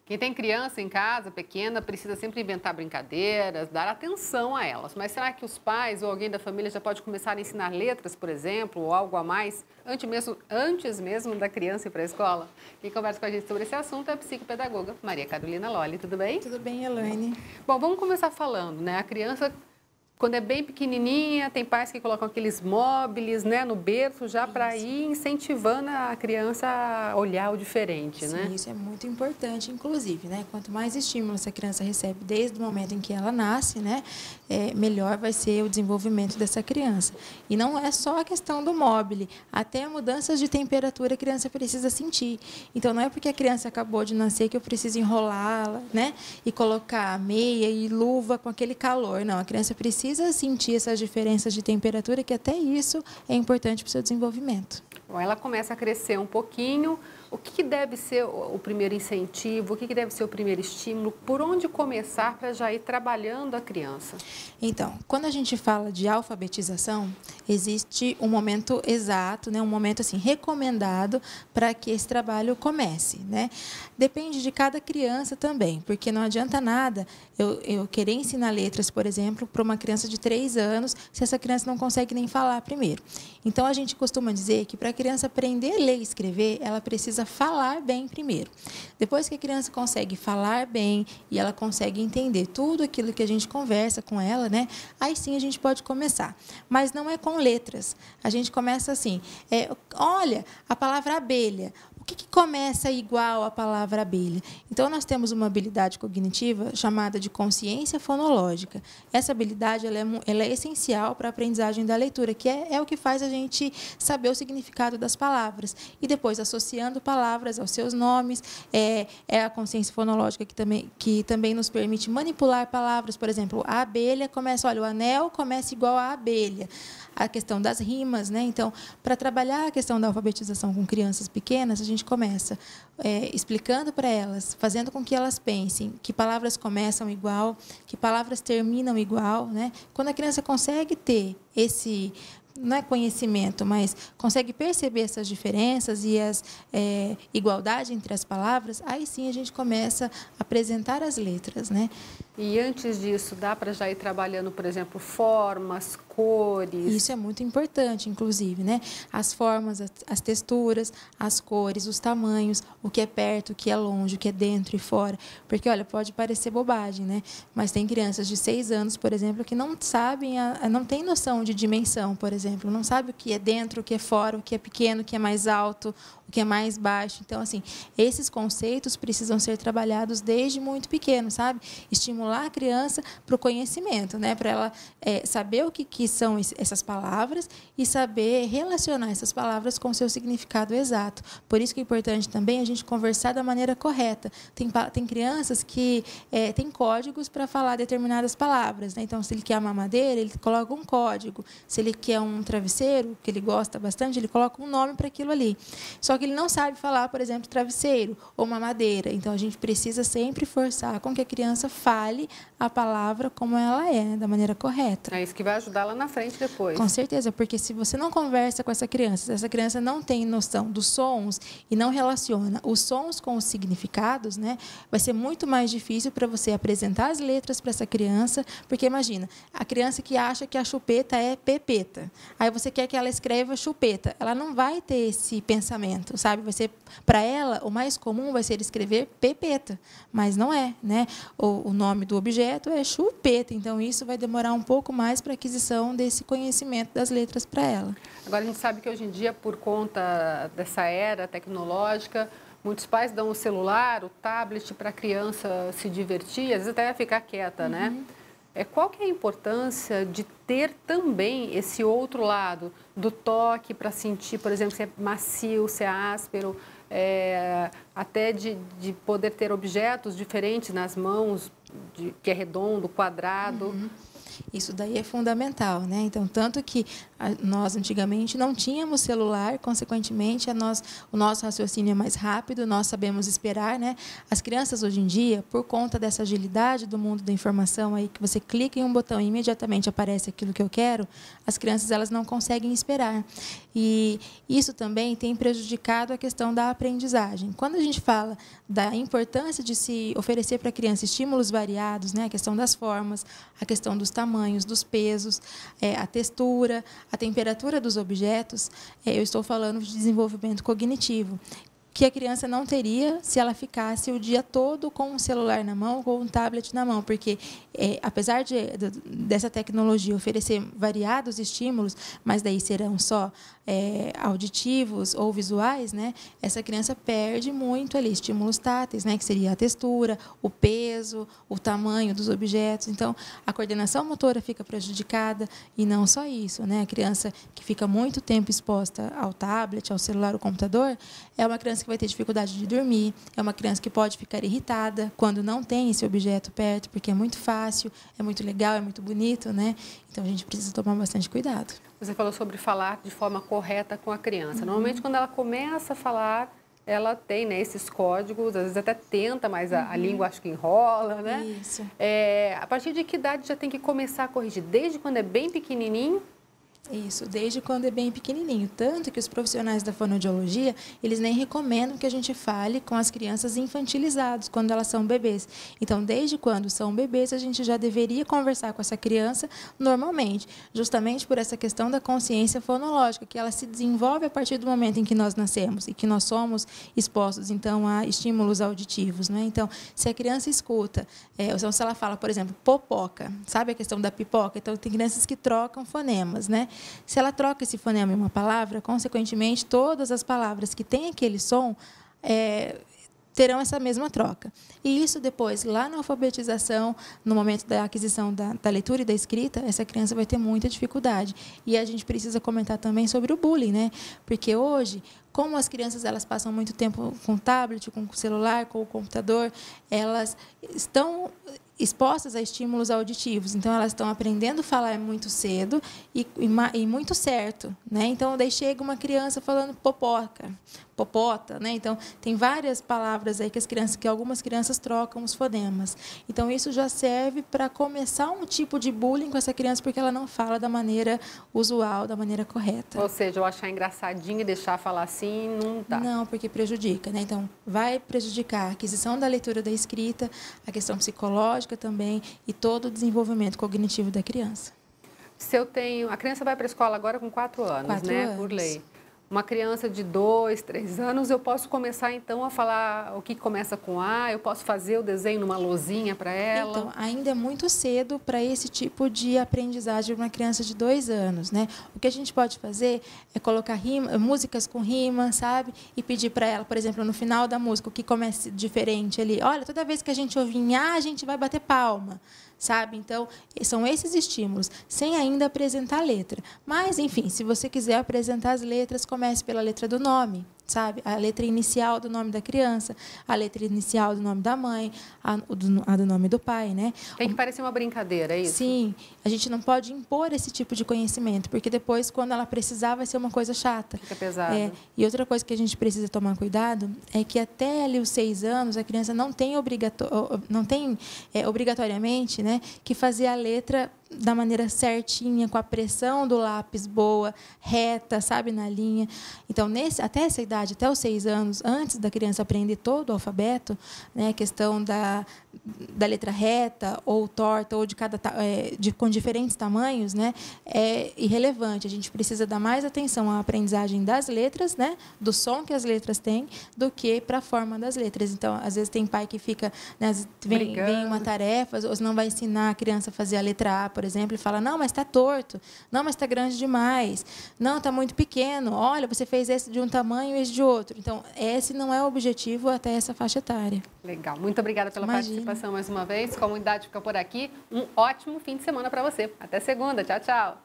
Quem tem criança em casa, pequena, precisa sempre inventar brincadeiras, dar atenção a elas. Mas será que os pais ou alguém da família já pode começar a ensinar letras, por exemplo, ou algo a mais, antes mesmo da criança ir para a escola? Quem conversa com a gente sobre esse assunto é a psicopedagoga Maria Carolina Lolli. Tudo bem? Tudo bem, Elaine? Bom, vamos começar falando, né? A criança, quando é bem pequenininha, tem pais que colocam aqueles móveis, né, no berço já para ir incentivando a criança a olhar o diferente, né? Sim, isso é muito importante, inclusive, né? Quanto mais estímulo essa criança recebe desde o momento em que ela nasce, né, melhor vai ser o desenvolvimento dessa criança. E não é só a questão do móvel, até mudanças de temperatura a criança precisa sentir. Então, não é porque a criança acabou de nascer que eu preciso enrolá-la, né, e colocar meia e luva com aquele calor. Não, a criança precisa sentir essas diferenças de temperatura, que até isso é importante para o seu desenvolvimento. Bom, ela começa a crescer um pouquinho. O que deve ser o primeiro incentivo? O que deve ser o primeiro estímulo? Por onde começar para já ir trabalhando a criança? Então, quando a gente fala de alfabetização, existe um momento exato, né, um momento assim recomendado para que esse trabalho comece, né? Depende de cada criança também, porque não adianta nada eu querer ensinar letras, por exemplo, para uma criança de 3 anos, se essa criança não consegue nem falar primeiro. Então, a gente costuma dizer que para a criança aprender a ler e escrever, ela precisa falar bem primeiro. Depois que a criança consegue falar bem e ela consegue entender tudo aquilo que a gente conversa com ela, né? Aí sim a gente pode começar. Mas não é com letras. A gente começa assim, olha, a palavra abelha. O que começa igual à palavra abelha? Então, nós temos uma habilidade cognitiva chamada de consciência fonológica. Essa habilidade ela é essencial para a aprendizagem da leitura, que é o que faz a gente saber o significado das palavras. E depois, associando palavras aos seus nomes, é a consciência fonológica que também nos permite manipular palavras. Por exemplo, a abelha começa, olha, o anel começa igual à abelha. A questão das rimas, né? Então, para trabalhar a questão da alfabetização com crianças pequenas, a gente começa explicando para elas, fazendo com que elas pensem que palavras começam igual, que palavras terminam igual, né? Quando a criança consegue ter esse, não é conhecimento, mas consegue perceber essas diferenças e as igualdade entre as palavras, aí sim a gente começa a apresentar as letras, né? E antes disso, dá para já ir trabalhando, por exemplo, formas, cores? Isso é muito importante, inclusive, né? As formas, as texturas, as cores, os tamanhos, o que é perto, o que é longe, o que é dentro e fora. Porque, olha, pode parecer bobagem, né? Mas tem crianças de 6 anos, por exemplo, que não sabem, não têm noção de dimensão, por exemplo. Não sabe o que é dentro, o que é fora, o que é pequeno, o que é mais alto, o que é mais baixo. Então, assim, esses conceitos precisam ser trabalhados desde muito pequeno, sabe? Estimular a criança para o conhecimento, né? Para ela saber o que são essas palavras e saber relacionar essas palavras com o seu significado exato. Por isso que é importante também a gente conversar da maneira correta. Tem crianças que têm códigos para falar determinadas palavras, né? Então, se ele quer uma mamadeira, ele coloca um código. Se ele quer um travesseiro, que ele gosta bastante, ele coloca um nome para aquilo ali. Só que ele não sabe falar, por exemplo, travesseiro ou mamadeira. Então, a gente precisa sempre forçar com que a criança fale a palavra como ela é, né? Da maneira correta. É isso que vai ajudar lá na frente depois. Com certeza, porque se você não conversa com essa criança não tem noção dos sons e não relaciona os sons com os significados, né? Vai ser muito mais difícil para você apresentar as letras para essa criança, porque imagina, a criança que acha que a chupeta é pepeta. Aí você quer que ela escreva chupeta. Ela não vai ter esse pensamento, sabe? Vai ser, para ela, o mais comum vai ser escrever pepeta, mas não é, né? O nome do objeto é chupeta, então isso vai demorar um pouco mais para a aquisição desse conhecimento das letras para ela. Agora, a gente sabe que hoje em dia, por conta dessa era tecnológica, muitos pais dão o celular, o tablet para a criança se divertir, às vezes até ficar quieta, né? Qual que é a importância de ter também esse outro lado do toque para sentir, por exemplo, se é macio, se é áspero, até de poder ter objetos diferentes nas mãos, que é redondo, quadrado? Isso daí é fundamental, né? Então, tanto que nós antigamente não tínhamos celular, consequentemente, o nosso raciocínio é mais rápido, nós sabemos esperar, né? As crianças hoje em dia, por conta dessa agilidade do mundo da informação aí, que você clica em um botão e imediatamente aparece aquilo que eu quero, as crianças elas não conseguem esperar. E isso também tem prejudicado a questão da aprendizagem. Quando a gente fala da importância de se oferecer para a criança estímulos variados, né? A questão das formas, a questão dos tamanhos, dos pesos, a textura, a temperatura dos objetos, eu estou falando de desenvolvimento cognitivo, que a criança não teria se ela ficasse o dia todo com um celular na mão, com um tablet na mão, porque apesar dessa tecnologia oferecer variados estímulos, mas daí serão só auditivos ou visuais, né? Essa criança perde muito ali estímulos táteis, né? Que seria a textura, o peso, o tamanho dos objetos. Então, a coordenação motora fica prejudicada e não só isso, né? A criança que fica muito tempo exposta ao tablet, ao celular, ao computador, é uma criança que vai ter dificuldade de dormir, é uma criança que pode ficar irritada quando não tem esse objeto perto, porque é muito fácil, é muito legal, é muito bonito, né? Então, a gente precisa tomar bastante cuidado. Você falou sobre falar de forma correta com a criança. Normalmente, quando ela começa a falar, ela tem, né, esses códigos, às vezes até tenta, mas a língua acho que enrola, né? Isso. A partir de que idade já tem que começar a corrigir? Desde quando é bem pequenininho? Isso, desde quando é bem pequenininho. Tanto que os profissionais da fonoaudiologia, eles nem recomendam que a gente fale com as crianças infantilizadas, quando elas são bebês. Então, desde quando são bebês, a gente já deveria conversar com essa criança normalmente, justamente por essa questão da consciência fonológica, que ela se desenvolve a partir do momento em que nós nascemos e que nós somos expostos, então, a estímulos auditivos, né? Então, se a criança escuta, ou se ela fala, por exemplo, popoca, sabe a questão da pipoca? Então, tem crianças que trocam fonemas, né? Se ela troca esse fonema em uma palavra, consequentemente, todas as palavras que têm aquele som terão essa mesma troca. E isso depois, lá na alfabetização, no momento da aquisição da leitura e da escrita, essa criança vai ter muita dificuldade. E a gente precisa comentar também sobre o bullying, né? Porque hoje, como as crianças elas passam muito tempo com o tablet, com o celular, com o computador, elas estão expostas a estímulos auditivos. Então, elas estão aprendendo a falar muito cedo e muito certo, né? Então, daí chega uma criança falando popoca, popota, né? Então, tem várias palavras aí que algumas crianças trocam os fonemas. Então, isso já serve para começar um tipo de bullying com essa criança, porque ela não fala da maneira usual, da maneira correta. Ou seja, eu achar engraçadinho e deixar falar assim, não dá. Não, porque prejudica, né? Então, vai prejudicar a aquisição da leitura da escrita, a questão psicológica também e todo o desenvolvimento cognitivo da criança. A criança vai para a escola agora com 4 anos, 4 né? anos. Por lei. Uma criança de 2, 3 anos, eu posso começar, então, a falar o que começa com A, eu posso fazer o desenho numa lousinha para ela? Então, ainda é muito cedo para esse tipo de aprendizagem de uma criança de 2 anos, né? O que a gente pode fazer é colocar músicas com rima, sabe? E pedir para ela, por exemplo, no final da música, o que comece diferente ali. Olha, toda vez que a gente ouvir em A, a gente vai bater palma. Sabe? Então, são esses estímulos, sem ainda apresentar a letra. Mas, enfim, se você quiser apresentar as letras, comece pela letra do nome, sabe? A letra inicial do nome da criança, a letra inicial do nome da mãe, a do nome do pai, né? Tem que parecer uma brincadeira, é isso? Sim, a gente não pode impor esse tipo de conhecimento, porque depois, quando ela precisar, vai ser uma coisa chata. Fica pesado. E outra coisa que a gente precisa tomar cuidado é que até ali os 6 anos, a criança não tem obrigatoriamente, né, que fazer a letra da maneira certinha, com a pressão do lápis boa, reta, sabe, na linha. Então, até essa idade, até os 6 anos, antes da criança aprender todo o alfabeto, né, a questão da letra reta ou torta, ou com diferentes tamanhos, né, é irrelevante. A gente precisa dar mais atenção à aprendizagem das letras, né, do som que as letras têm, do que para a forma das letras. Então, às vezes tem pai que fica, né, vem uma tarefa, ou não vai ensinar a criança a fazer a letra A, por exemplo, e fala, não, mas está torto, não, mas está grande demais, não, está muito pequeno, olha, você fez esse de um tamanho e esse de outro. Então, esse não é o objetivo até essa faixa etária. Legal, muito obrigada pela participação mais uma vez. Comunidade fica por aqui. Um ótimo fim de semana para você. Até segunda. Tchau, tchau.